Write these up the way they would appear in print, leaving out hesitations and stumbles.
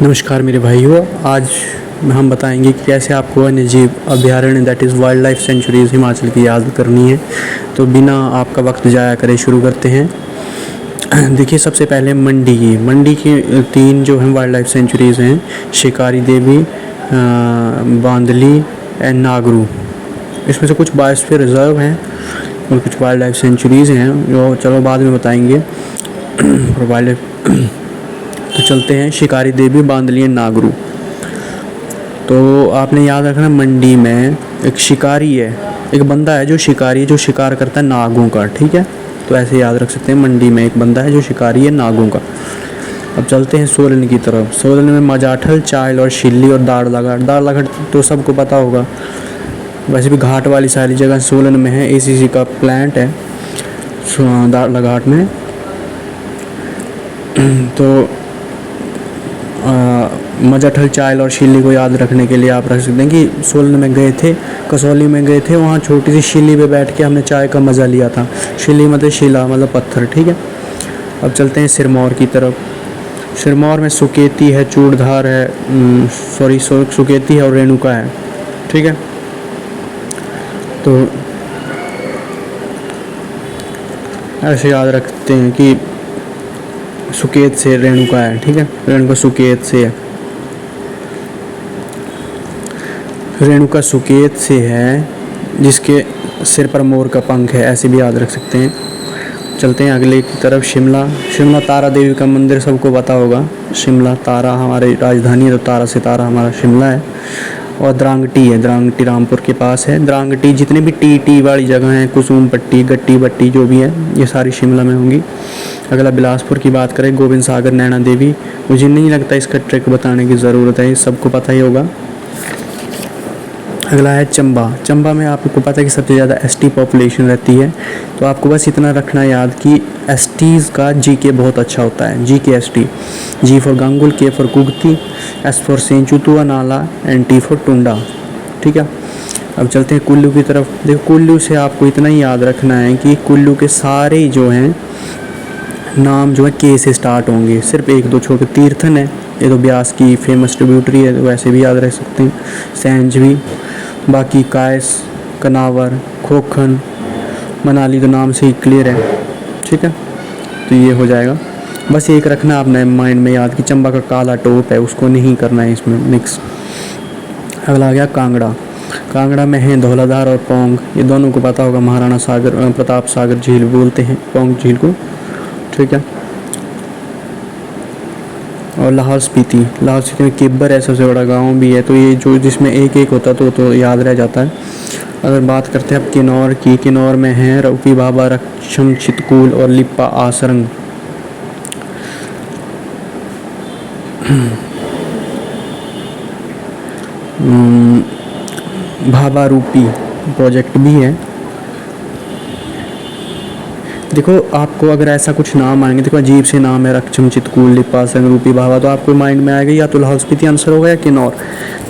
नमस्कार मेरे भाइयों, आज हम बताएंगे कि कैसे आपको वन्यजीव अभयारण्य that is wild life centuries Himachal की याद करनी है। तो बिना आपका वक्त जाया करे शुरू करते हैं। देखिए, सबसे पहले मंडी की तीन जो हैं वाइल्ड लाइफ सेंचुरीज़ हैं, शिकारी देवी, बांदली एंड नागरू। इसमें से कुछ बायोस्फीयर रिजर्व हैं और कुछ वाइल्ड लाइफ सेंचुरीज़ हैं जो चलो बाद में बताएंगे। वाइल्ड तो चलते हैं शिकारी देवी, बांदली एंड नागरू। तो आपने याद रखना, मंडी में एक शिकारी है, एक बंदा है जो शिकारी है, जो शिकार करता है नागों का। ठीक है, तो ऐसे याद रख सकते हैं, मंडी में एक बंदा है जो शिकारी है नागों का। अब चलते हैं सोलन की तरफ। सोलन में मजाठल, चायल और शिल्ली और दाड़लाघाट तो सबको पता होगा। वैसे भी घाट वाली सारी जगह सोलन में है। एसीसी का प्लांट है दाड़लाघाट में। तो मजाठल, चायल और शिल्ली को याद रखने के लिए आप रख सकते हैं कि सोलन में गए थे, कसौली में गए थे, वहाँ छोटी सी शिल्ली पे बैठ के हमने चाय का मज़ा लिया था। शिल्ली मतलब शिला मतलब पत्थर। ठीक है, अब चलते हैं सिरमौर की तरफ। सिरमौर में सुकेती है, चूड़धार है, सुकेती है और रेणुका है। ठीक है, तो ऐसे याद रखते हैं कि सुकेत से रेणुका है। ठीक है, रेणुका सुकेत से है, रेणुका सुकेत से है, जिसके सिर पर मोर का पंख है। ऐसे भी याद रख सकते हैं। चलते हैं अगले की तरफ, शिमला तारा देवी का मंदिर सबको पता होगा। शिमला तारा हमारी राजधानी है, तो तारा सितारा हमारा शिमला है। और द्रांगटी है, द्रांगटी रामपुर के पास है। द्रांगटी जितने भी टी वाली जगह हैं, कुसुम पट्टी, गट्टी बट्टी जो भी है, ये सारी शिमला में होंगी। अगला बिलासपुर की बात करें, गोविंद सागर, नैना देवी। मुझे नहीं लगता इसका ट्रिक बताने की ज़रूरत है, सबको पता ही होगा। अगला है चंबा में आपको पता है कि सबसे ज़्यादा एसटी पॉपुलेशन रहती है। तो आपको बस इतना रखना याद कि एसटीज़ का जीके बहुत अच्छा होता है। जीके एसटी, जी फॉर गांगुल, के फॉर कुगती, एस फॉर सेंचुतुआ नाला एंड टी फॉर टुंडा। ठीक है, अब चलते हैं कुल्लू की तरफ। देखो, कुल्लू से आपको इतना ही याद रखना है कि कुल्लू के सारे जो हैं नाम जो है के से स्टार्ट होंगे। सिर्फ एक दो छोटे तीर्थन है, ये तो ब्यास की फेमस ट्रिब्यूटरी है, तो वैसे भी याद रख सकते हैं। सैंज भी, बाकी कायस, कनावर, खोखन, मनाली तो नाम से ही क्लियर है। ठीक है, तो ये हो जाएगा। बस एक रखना आपने माइंड में याद कि चंबा का काला टोप है, उसको नहीं करना है इसमें मिक्स। अगला आ गया कांगड़ा में है धौलाधार और पोंग। ये दोनों को पता होगा, महाराणा सागर प्रताप सागर झील बोलते हैं पोंग झील को। ठीक है, और लाहौल स्पीति में किब्बर है, सबसे बड़ा गांव भी है। तो ये जो जिसमें एक एक होता तो याद रह जाता है। अगर बात करते हैं अब किन्नौर की, किन्नौर में है रऊफी बाबा, रक्षम चितकूल और लिप्पा आसरंग। भाबा रूपी प्रोजेक्ट भी है। देखो, आपको अगर ऐसा कुछ नाम आएंगे, देखो अजीब से नाम है, रक्षम चितकूल, लिप्पा आसरंग, रूपी भाभा, तो आपको माइंड में आएगा या तो लाहौल स्पीति आंसर होगा या किन्नौर।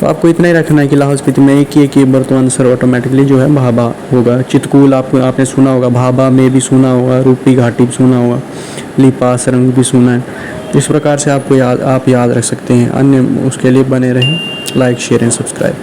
तो आपको इतना ही रखना है कि लाहौल स्पीति में एक ही बार तो आंसर ऑटोमेटिकली जो है भाभा होगा। चितकूल आपने सुना होगा, भाभा में भी सुना होगा, रूपी घाटी भी सुना होगा, लिप्पा आसरंग भी सुना है। इस प्रकार से आप याद रख सकते हैं। अन्य उसके लिए बने रहें, लाइक शेयर एंड सब्सक्राइब।